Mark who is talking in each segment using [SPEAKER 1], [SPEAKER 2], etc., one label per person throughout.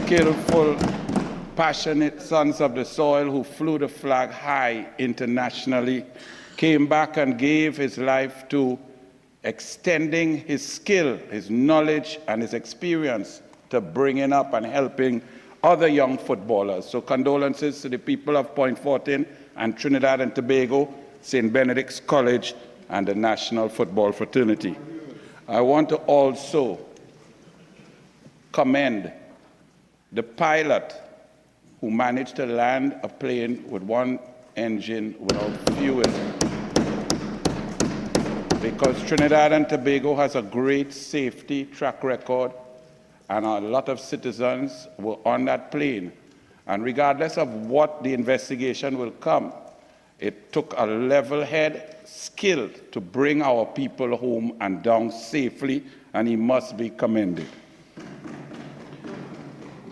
[SPEAKER 1] skillful, passionate sons of the soil who flew the flag high internationally, came back and gave his life to extending his skill, his knowledge, and his experience to bringing up and helping other young footballers. So condolences to the people of Point Fortin and Trinidad and Tobago, St. Benedict's College, and the National Football Fraternity. I want to also commend the pilot who managed to land a plane with one engine without fuel. Because Trinidad and Tobago has a great safety track record, and a lot of citizens were on that plane. And regardless of what the investigation will come, it took a level head, skilled to bring our people home and down safely, and he must be commended.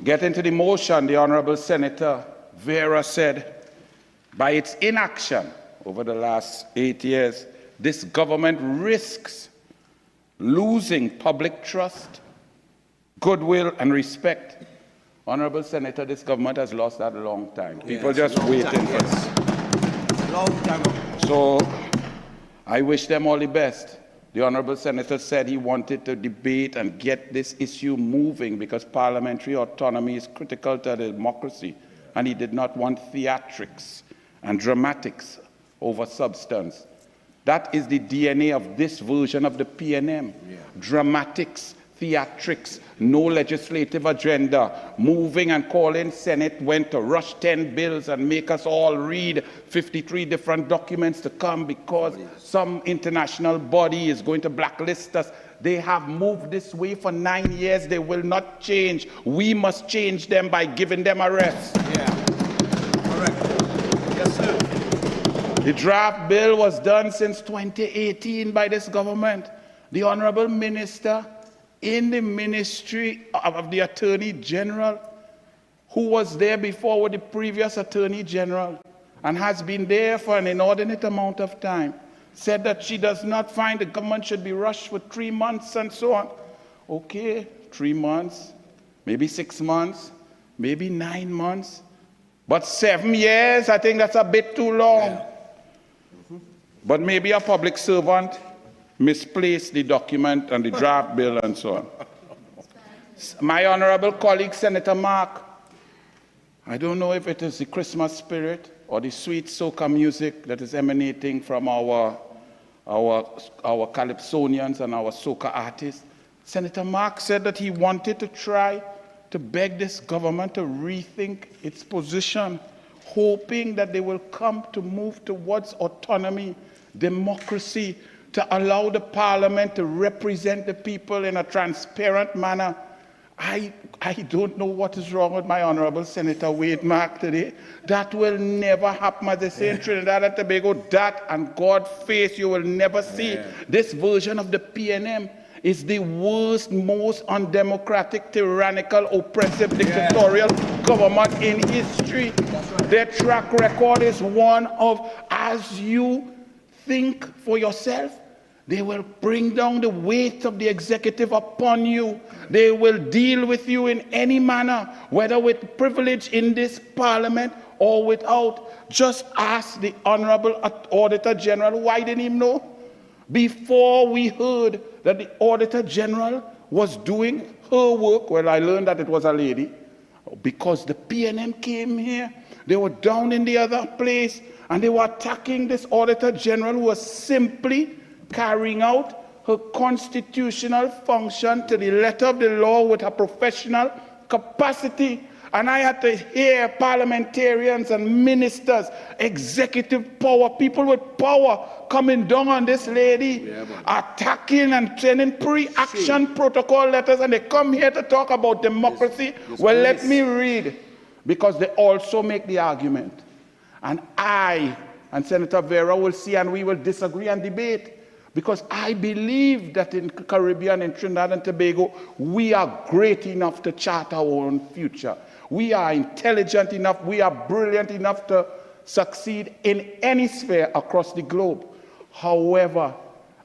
[SPEAKER 1] Getting to the motion, the Honorable Senator Vera said, by its inaction over the last 8 years, this government risks losing public trust, goodwill, and respect. Honorable Senator, this government has lost that a long time. People just waiting for this.
[SPEAKER 2] Long time ago.
[SPEAKER 1] So I wish them all the best. The Honorable Senator said he wanted to debate and get this issue moving because parliamentary autonomy is critical to democracy, and he did not want theatrics and dramatics over substance. That is the DNA of this version of the PNM. Dramatics, theatrics, no legislative agenda, moving and calling Senate went to rush 10 bills and make us all read 53 different documents to come because some international body is going to blacklist us. They have moved this way for 9 years. They will not change. We must change them by giving them a rest.
[SPEAKER 2] Yeah. Correct. Yes, sir.
[SPEAKER 1] The draft bill was done since 2018 by this government. The Honorable Minister in the Ministry of the Attorney General, who was there before with the previous Attorney General and has been there for an inordinate amount of time, said that she does not find the government should be rushed for 3 months and so on. Okay, 3 months, maybe 6 months, maybe 9 months, but 7 years, I think that's a bit too long.
[SPEAKER 2] Yeah.
[SPEAKER 1] But maybe a public servant misplaced the document and the draft bill and so on. My honorable colleague, Senator Mark, I don't know if it is the Christmas spirit or the sweet soca music that is emanating from our calypsonians and our soca artists. Senator Mark said that he wanted to try to beg this government to rethink its position, hoping that they will come to move towards autonomy, democracy, to allow the parliament to represent the people in a transparent manner. I don't know what is wrong with my honorable Senator Wade Mark today. That will never happen, as they say in Trinidad and Tobago. That and God face you will never see. This version of the PNM is the worst, most undemocratic, tyrannical, oppressive, dictatorial government in history. Right. Their track record is one of, as you think for yourself, they will bring down the weight of the executive upon you. They will deal with you in any manner, whether with privilege in this parliament or without. Just ask the Honorable Auditor General why didn't he know? Before we heard that the Auditor General was doing her work, well, I learned that it was a lady, because the PNM came here. They were down in the other place, and they were attacking this Auditor General who was simply carrying out her constitutional function to the letter of the law with her professional capacity. And I had to hear parliamentarians and ministers, executive power, people with power coming down on this lady, attacking and sending pre-action protocol letters, and they come here to talk about democracy. Well, let me read, because they also make the argument. And I and Senator Vera will see, and we will disagree and debate. Because I believe that in the Caribbean, in Trinidad and Tobago, we are great enough to chart our own future. We are intelligent enough, we are brilliant enough to succeed in any sphere across the globe. However,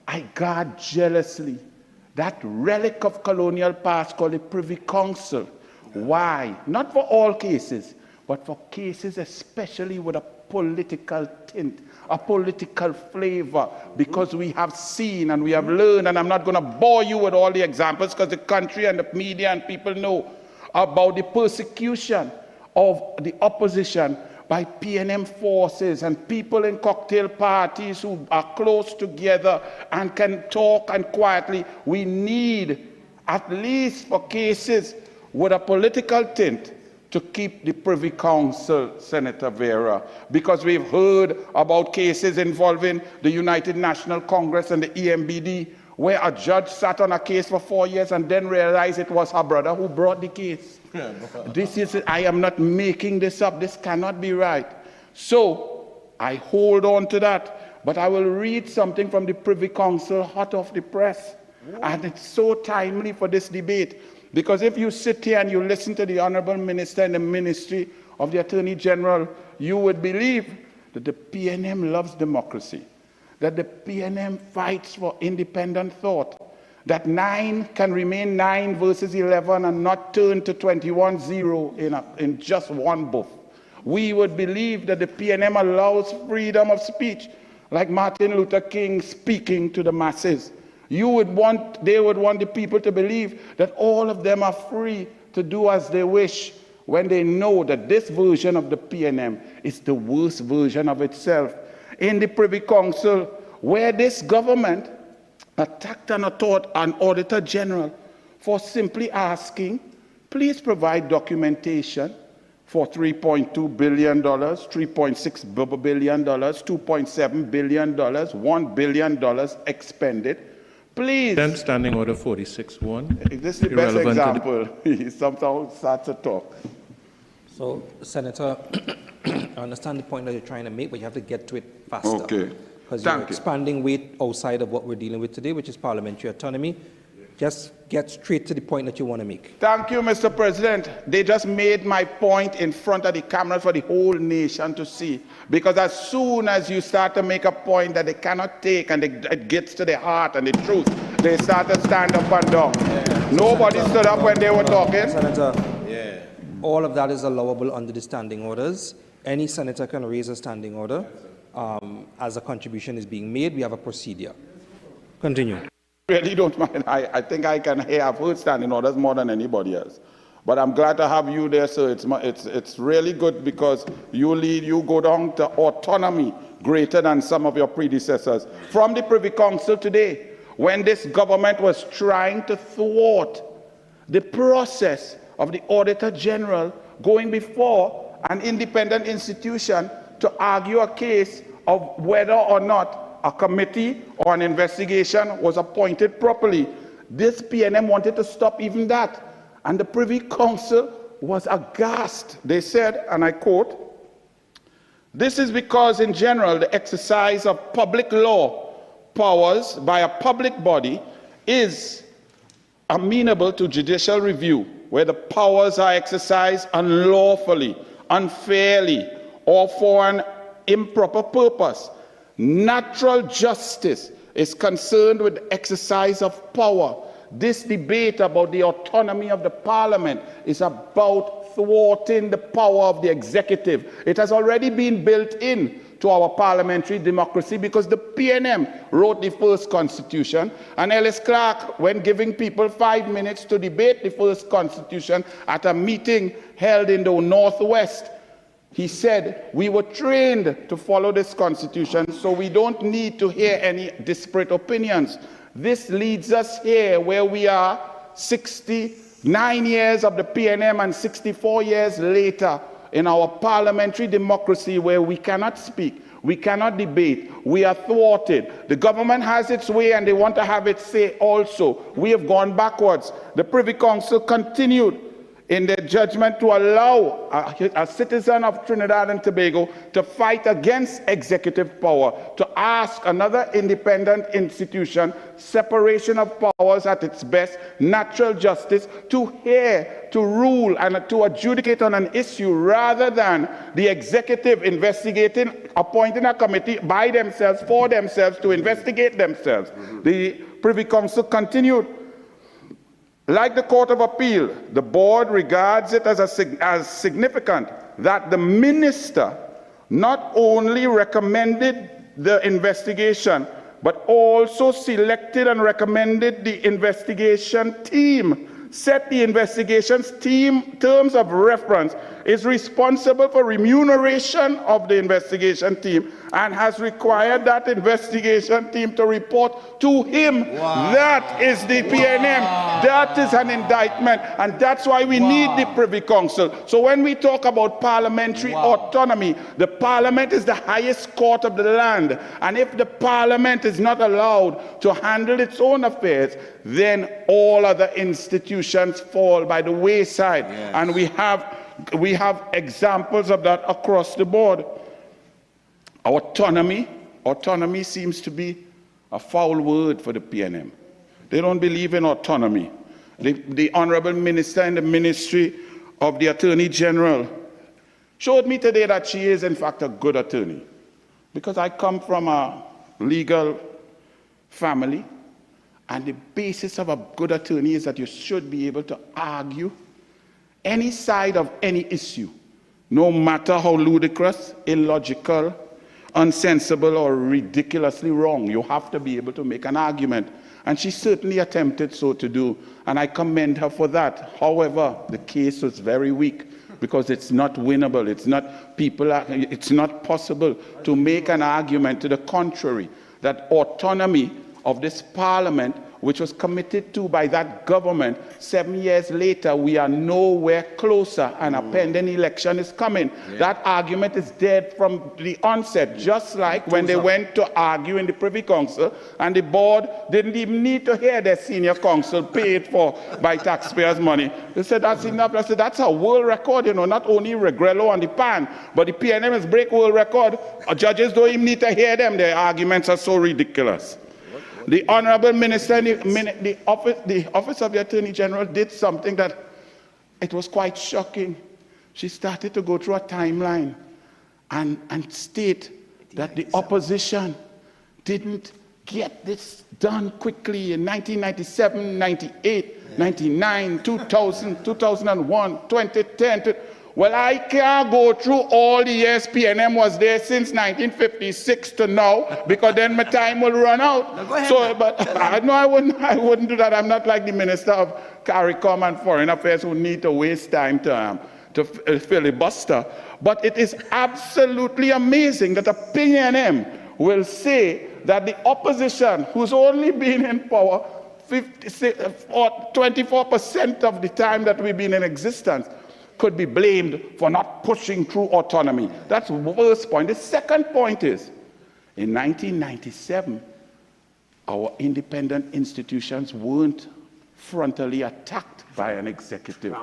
[SPEAKER 1] I guard jealously that relic of colonial past called the Privy Council, Why? Not for all cases, but for cases especially with a political tint, a political flavor, because we have seen and we have learned, and I'm not going to bore you with all the examples because the country and the media and people know about the persecution of the opposition by PNM forces and people in cocktail parties who are close together and can talk and quietly. We need, at least for cases with a political tint, to keep the Privy Council, Senator Vera, because we've heard about cases involving the United National Congress and the EMBD, where a judge sat on a case for 4 years and then realized it was her brother who brought the case. I am not making this up. This cannot be right. So I hold on to that, but I will read something from the Privy Council hot off the press. And it's so timely for this debate. Because if you sit here and you listen to the Honorable Minister in the Ministry of the Attorney General, you would believe that the PNM loves democracy, that the PNM fights for independent thought, that 9 can remain 9 versus 11 and not turn to 21-0 in just one booth. We would believe that the PNM allows freedom of speech, like Martin Luther King speaking to the masses. They would want the people to believe that all of them are free to do as they wish, when they know that this version of the PNM is the worst version of itself. In the Privy Council, where this government attacked an Auditor General for simply asking, please provide documentation for $3.2 billion, $3.6 billion, $2.7 billion, $1 billion expended. Please.
[SPEAKER 3] Then Standing Order 46-1.
[SPEAKER 1] This is the best example. He somehow starts to talk.
[SPEAKER 4] So, Senator, I understand the point that you're trying to make, but you have to get to it faster.
[SPEAKER 1] Okay.
[SPEAKER 4] Because you're expanding weight outside of what we're dealing with today, which is parliamentary autonomy. Just get straight to the point that you want to make.
[SPEAKER 1] Thank you, Mr. President. They just made my point in front of the camera for the whole nation to see. Because as soon as you start to make a point that they cannot take and it gets to the heart and the truth, they start to stand up and down. Yeah. Nobody stood up when they were talking.
[SPEAKER 4] Senator, all of that is allowable under the standing orders. Any senator can raise a standing order as a contribution is being made. We have a procedure. Continue.
[SPEAKER 1] Really don't mind. I think I can hear. I've heard standing orders more than anybody else. But I'm glad to have you there, sir. It's really good because you go down to autonomy greater than some of your predecessors. From the Privy Council today, when this government was trying to thwart the process of the Auditor General going before an independent institution to argue a case of whether or not a committee or an investigation was appointed properly. This PNM wanted to stop even that. And the Privy Council was aghast. They said, and I quote, "This is because in general the exercise of public law powers by a public body is amenable to judicial review, where the powers are exercised unlawfully, unfairly, or for an improper purpose. Natural justice is concerned with the exercise of power. This debate about the autonomy of the parliament is about thwarting the power of the executive. It has already been built in to our parliamentary democracy because the PNM wrote the first constitution, and Ellis Clark, when giving people 5 minutes to debate the first constitution at a meeting held in the Northwest, he said, we were trained to follow this constitution, so we don't need to hear any disparate opinions. This leads us here where we are 69 years of the PNM and 64 years later in our parliamentary democracy where we cannot speak, we cannot debate, we are thwarted. The government has its way and they want to have its say also. We have gone backwards. The Privy Council continued in their judgment to allow a citizen of Trinidad and Tobago to fight against executive power, to ask another independent institution, separation of powers at its best, natural justice, to hear, to rule, and to adjudicate on an issue rather than the executive investigating, appointing a committee by themselves, for themselves, to investigate themselves. The Privy Council continued Like the Court of Appeal, the board regards it as significant that the minister not only recommended the investigation, but also selected and recommended the investigation team, set the investigations team terms of reference, is responsible for remuneration of the investigation team, and has required that investigation team to report to him.
[SPEAKER 2] Wow.
[SPEAKER 1] That is the PNM. That is an indictment, and that's why we need the Privy Council. So when we talk about parliamentary autonomy, the parliament is the highest court of the land, and if the parliament is not allowed to handle its own affairs, then all other institutions fall by the wayside.
[SPEAKER 2] Yes.
[SPEAKER 1] And we have examples of that across the board. Autonomy seems to be a foul word for the PNM. They don't believe in autonomy. The Honorable Minister in the Ministry of the Attorney General showed me today that she is in fact a good attorney. Because I come from a legal family, and the basis of a good attorney is that you should be able to argue any side of any issue, no matter how ludicrous, illogical, unsensible, or ridiculously wrong. You have to be able to make an argument. And she certainly attempted so to do, and I commend her for that. However, the case was very weak because it's not winnable. It's not possible to make an argument to the contrary, that autonomy of this parliament, which was committed to by that government, 7 years later, we are nowhere closer, and a pending election is coming. Yeah. That argument is dead from the onset, just like when they went to argue in the Privy Council, and the board didn't even need to hear their senior counsel paid for by taxpayers' money. They said, that's enough. I said, that's a world record, not only Regrello and the PAN, but the PNM has break world record. Judges don't even need to hear them. Their arguments are so ridiculous. The Honorable Minister, the Office of the Attorney General did something that it was quite shocking. She started to go through a timeline and state that the opposition didn't get this done quickly in 1997, 98, 99, 2000, 2001, 2010. Well, I can't go through all the years PNM was there since 1956 to now, because then my time will run out.
[SPEAKER 2] No, go ahead,
[SPEAKER 1] so, but I wouldn't do that. I'm not like the Minister of CARICOM and Foreign Affairs who need to waste time to filibuster. But it is absolutely amazing that a PNM will say that the opposition, who's only been in power 24% of the time that we've been in existence, could be blamed for not pushing through autonomy. That's the first point. The second point is, in 1997, our independent institutions weren't frontally attacked by an executive.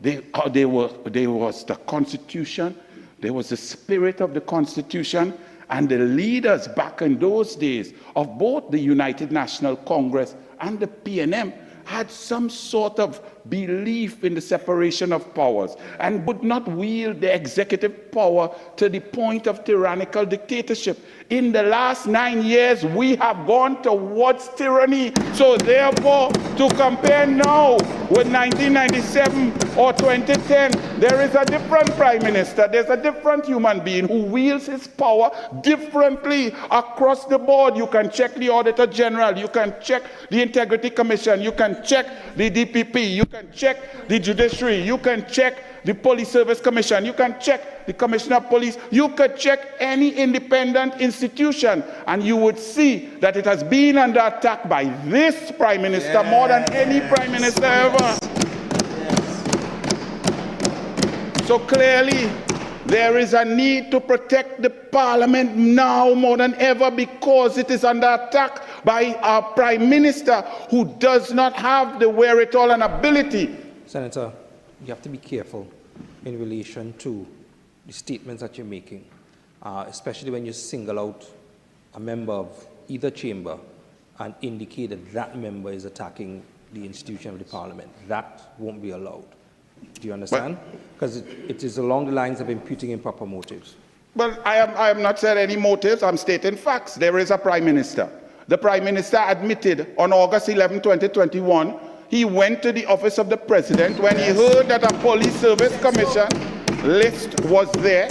[SPEAKER 1] There was the Constitution, there was the spirit of the Constitution, and the leaders back in those days of both the United National Congress and the PNM had some sort of belief in the separation of powers and would not wield the executive power to the point of tyrannical dictatorship. In the last 9 years, we have gone towards tyranny. So therefore, to compare now with 1997 or 2010, there is a different prime minister. There's a different human being who wields his power differently across the board. You can check the Auditor General, you can check the Integrity Commission, you can check the DPP, you can check the Judiciary, you can check the Police Service Commission, you can check the Commissioner of Police, you could check any independent institution, and you would see that it has been under attack by this Prime Minister more than any Prime Minister ever. So clearly, there is a need to protect the Parliament now more than ever, because it is under attack by our Prime Minister who does not have the wherewithal and ability.
[SPEAKER 4] Senator, you have to be careful in relation to the statements that you're making, especially when you single out a member of either chamber and indicate that that member is attacking the institution of the Parliament. That won't be allowed. Do you understand? Because it is along the lines of imputing improper motives.
[SPEAKER 1] Well, I have not said any motives. I'm stating facts. There is a Prime Minister. The Prime Minister admitted on August 11, 2021, he went to the office of the president when he heard that a police service commission list was there,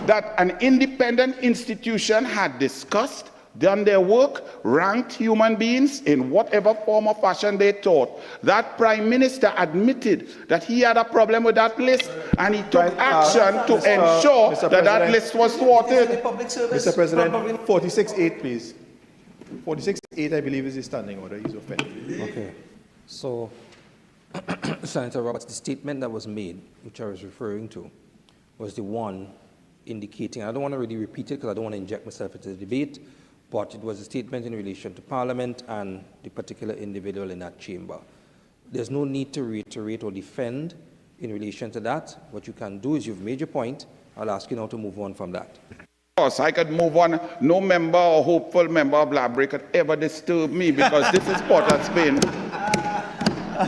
[SPEAKER 1] that an independent institution had discussed, done their work, ranked human beings in whatever form or fashion they thought. That prime minister admitted that he had a problem with that list, and he took action to ensure that that list was thwarted.
[SPEAKER 2] Mr. President, 46.8, please. 46.8, I believe, is the standing order. He's offended.
[SPEAKER 4] Okay. So, Senator Roberts, the statement that was made, which I was referring to, was the one indicating, I don't want to really repeat it because I don't want to inject myself into the debate, but it was a statement in relation to Parliament and the particular individual in that chamber. There's no need to reiterate or defend in relation to that. What you can do is you've made your point. I'll ask you now to move on from that.
[SPEAKER 1] Of course, I could move on. No member or hopeful member of Library could ever disturb me because this is Port of Spain.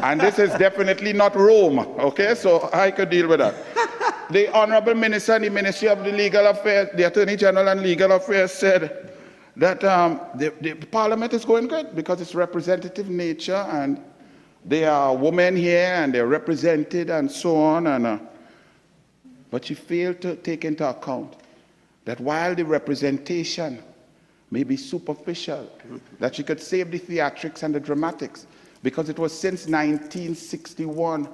[SPEAKER 1] And this is definitely not Rome, okay? So I could deal with that. The Honorable Minister in the Ministry of the Legal Affairs, the Attorney General and Legal Affairs said that the Parliament is going good because it's representative nature and there are women here and they're represented and so on. But she failed to take into account that while the representation may be superficial, that she could save the theatrics and the dramatics, because it was since 1961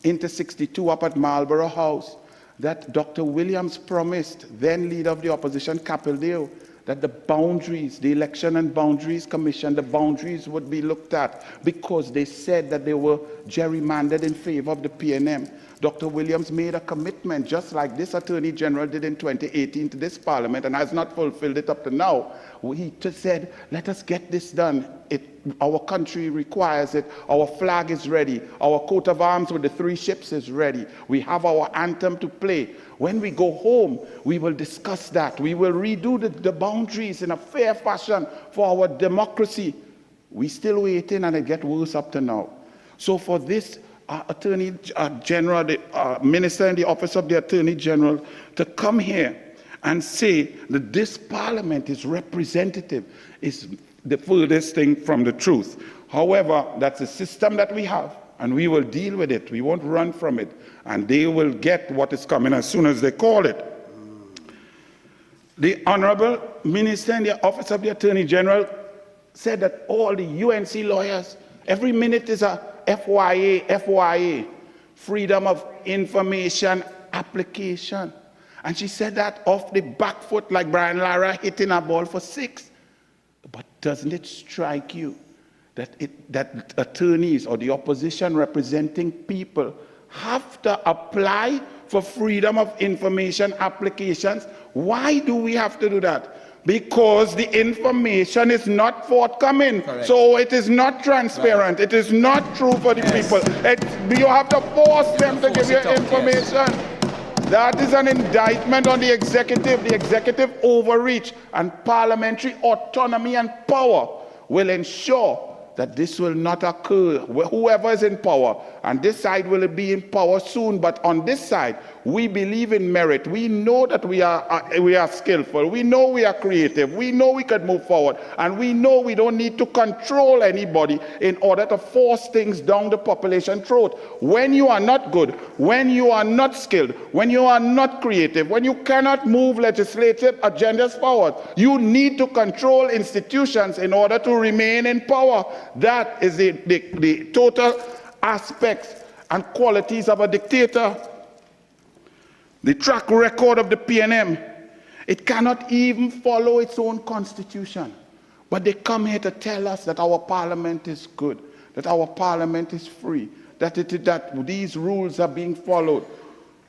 [SPEAKER 1] into 62 up at Marlborough House that Dr. Williams promised, then leader of the opposition, Capildeo, that the boundaries, the Election and Boundaries Commission, the boundaries would be looked at because they said that they were gerrymandered in favor of the PNM. Dr. Williams made a commitment, just like this Attorney General did in 2018 to this Parliament, and has not fulfilled it up to now. He just said, let us get this done. Our country requires it. Our flag is ready. Our coat of arms with the 3 ships is ready. We have our anthem to play. When we go home, we will discuss that. We will redo the boundaries in a fair fashion for our democracy. We still waiting, and it gets worse up to now. So for this Attorney General, the Minister in the Office of the Attorney General, to come here and say that this Parliament is representative is the furthest thing from the truth. However, that's a system that we have, and we will deal with it. We won't run from it, and they will get what is coming as soon as they call it. The Honorable Minister in the Office of the Attorney General said that all the UNC lawyers, every minute is a FYA, Freedom of Information Application. And she said that off the back foot like Brian Lara hitting a ball for 6. But doesn't it strike you that attorneys or the opposition representing people have to apply for Freedom of Information applications? Why do we have to do that? Because the information is not forthcoming. Correct. So it is not transparent. Right. It is not true for the people. You have to force them to give you information. Yes. That is an indictment on the executive overreach, and parliamentary autonomy and power will ensure that this will not occur. Whoever is in power, and this side will be in power soon, but on this side, we believe in merit. We know that we are skillful. We know we are creative. We know we could move forward. And we know we don't need to control anybody in order to force things down the population throat. When you are not good, when you are not skilled, when you are not creative, when you cannot move legislative agendas forward, you need to control institutions in order to remain in power. That is the total aspects and qualities of a dictator. The track record of the PNM, it cannot even follow its own constitution. But they come here to tell us that our parliament is good, that our parliament is free, that these rules are being followed.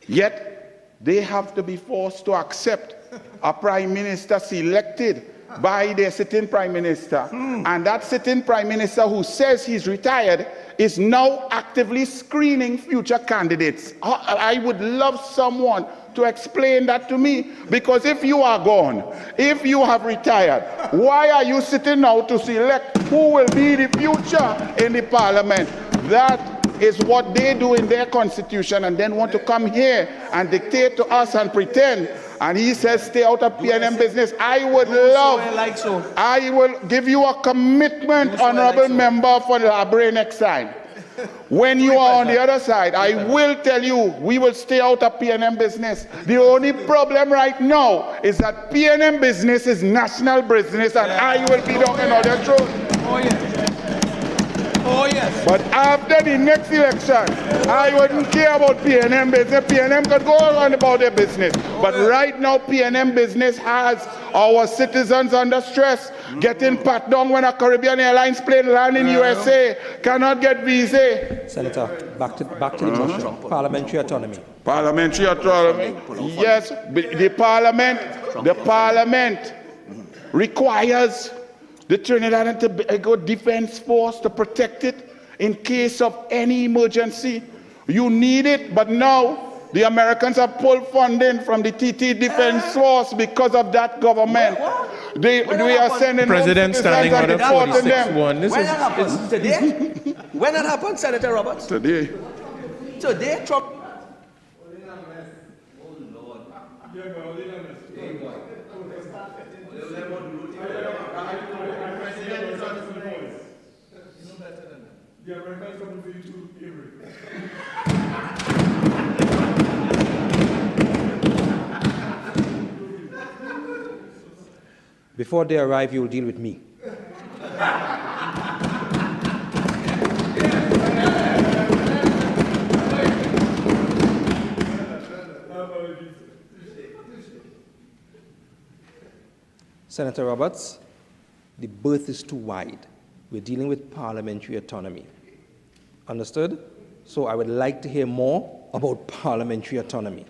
[SPEAKER 1] Yet, they have to be forced to accept a prime minister selected by their sitting prime minister. And that sitting prime minister who says he's retired is now actively screening future candidates. I would love someone to explain that to me, because if you are gone, if you have retired, why are you sitting now to select who will be the future in the parliament? That is what they do in their constitution, and then want to come here and dictate to us and pretend. And he says, stay out of PNM business. I would love, I will give you a commitment, honorable member, for Library next time. When you are on the other side, I will tell you, we will stay out of PNM business. The only problem right now is that PNM business is national business, and I will be down in other throat.
[SPEAKER 5] Oh, yes. Oh, yes.
[SPEAKER 1] But after the next election, I wouldn't care about PNM business. PNM could go on about their business. But right now, PNM business has our citizens under stress, getting pat down when a Caribbean Airlines plane land in USA, cannot get visa.
[SPEAKER 4] Senator, back to the question. Parliamentary autonomy.
[SPEAKER 1] Parliamentary autonomy. Yes, the parliament requires the Trinidad and Tobago Defense Force to protect it in case of any emergency. You need it, but now the Americans have pulled funding from the TT Defense Force because of that government. We are sending
[SPEAKER 3] President standing order 46-1.
[SPEAKER 5] When that happened? Today? When that happened, Senator Roberts?
[SPEAKER 1] Today.
[SPEAKER 5] Today, Trump.
[SPEAKER 6] The Americans coming for you too, Avery.
[SPEAKER 4] Before they arrive, you will deal with me. Senator Roberts, the berth is too wide. We're dealing with parliamentary autonomy. Understood? So I would like to hear more about parliamentary autonomy.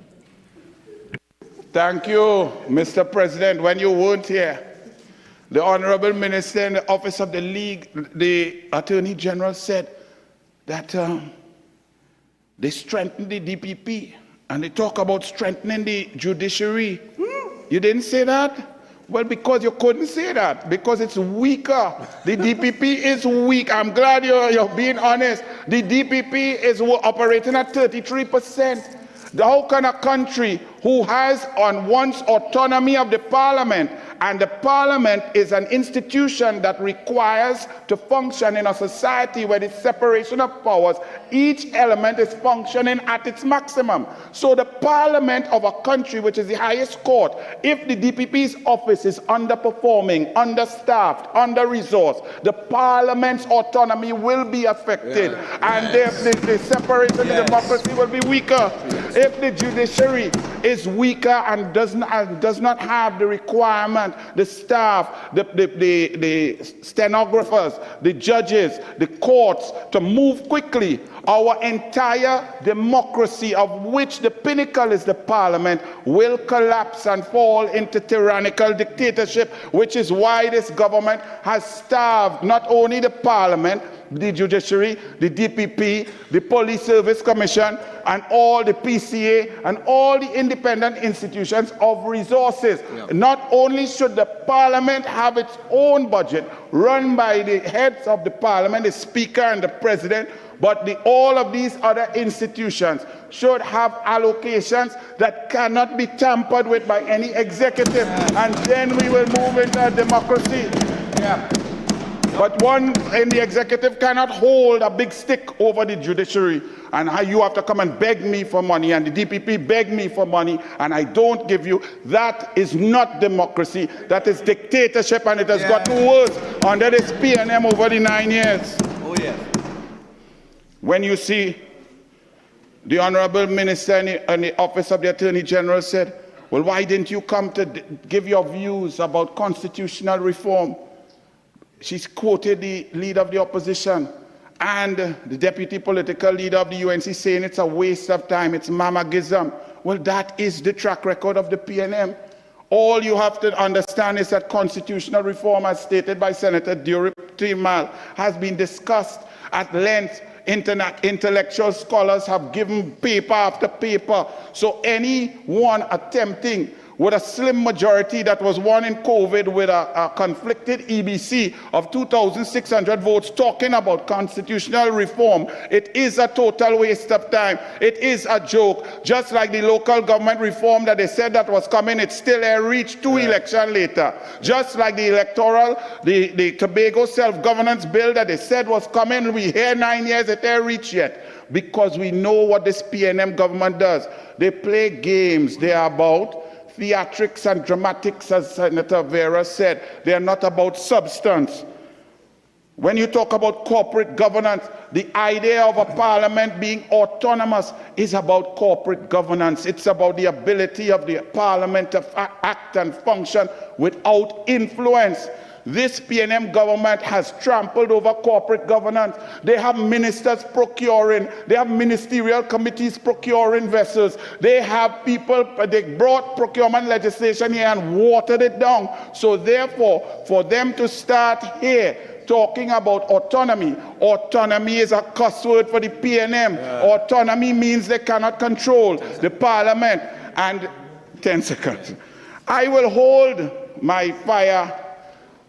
[SPEAKER 1] Thank you, Mr. President. When you weren't here, the Honorable Minister in the Office of the League, the Attorney General, said that they strengthened the DPP, and they talk about strengthening the judiciary. You didn't say that? Well, because you couldn't say that, because it's weaker. The DPP is weak. I'm glad you're being honest. The DPP is operating at 33%. How can a country who has on once autonomy of the parliament, and the parliament is an institution that requires to function in a society where the separation of powers, each element is functioning at its maximum. So the parliament of a country, which is the highest court, if the DPP's office is underperforming, understaffed, under-resourced, the parliament's autonomy will be affected, and the separation of democracy will be weaker. If the judiciary is weaker and does not have the requirement, the staff, the stenographers, the judges, the courts to move quickly, our entire democracy, of which the pinnacle is the parliament, will collapse and fall into tyrannical dictatorship, which is why this government has starved not only the parliament, the judiciary, the DPP, the Police Service Commission, and all the PCA, and all the independent institutions of resources. Not only should the parliament have its own budget run by the heads of the parliament, the speaker and the president, but all of these other institutions should have allocations that cannot be tampered with by any executive, and then we will move into a democracy. But one in the executive cannot hold a big stick over the judiciary, and you have to come and beg me for money, and the DPP beg me for money, and I don't give you. That is not democracy. That is dictatorship, and it has gotten worse under this PNM over the 9 years.
[SPEAKER 5] Oh, yes.
[SPEAKER 1] When you see the Honorable Minister in the Office of the Attorney General said, well, why didn't you come to give your views about constitutional reform? She's quoted the leader of the opposition and the deputy political leader of the UNC saying it's a waste of time, it's mamagism. Well, that is the track record of the PNM. All you have to understand is that constitutional reform, as stated by Senator Timal, has been discussed at length. Intellectual scholars have given paper after paper. So anyone attempting with a slim majority that was won in COVID with a conflicted EBC of 2,600 votes talking about constitutional reform. It is a total waste of time. It is a joke. Just like the local government reform that they said that was coming, it's still a reach 2 elections later. Just like the electoral, the Tobago self-governance bill that they said was coming, we hear 9 years, it ain't reached yet. Because we know what this PNM government does. They play games. They are about theatrics and dramatics, as Senator Vera said. They are not about substance. When you talk about corporate governance, the idea of a parliament being autonomous is about corporate governance. It's about the ability of the parliament to act and function without influence. This PNM government has trampled over corporate governance. They have ministers procuring. They have ministerial committees procuring vessels. They have people, they brought procurement legislation here and watered it down. So therefore, for them to start here talking about autonomy, autonomy is a cuss word for the PNM. Autonomy means they cannot control the parliament. And 10 seconds. I will hold my fire.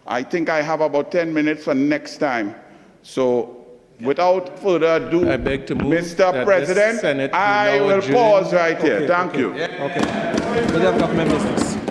[SPEAKER 1] I think I have about 10 minutes for next time. So without further ado,
[SPEAKER 3] I beg to move
[SPEAKER 1] Mr. President, I will pause right here. Thank you.
[SPEAKER 4] Okay. We have government business.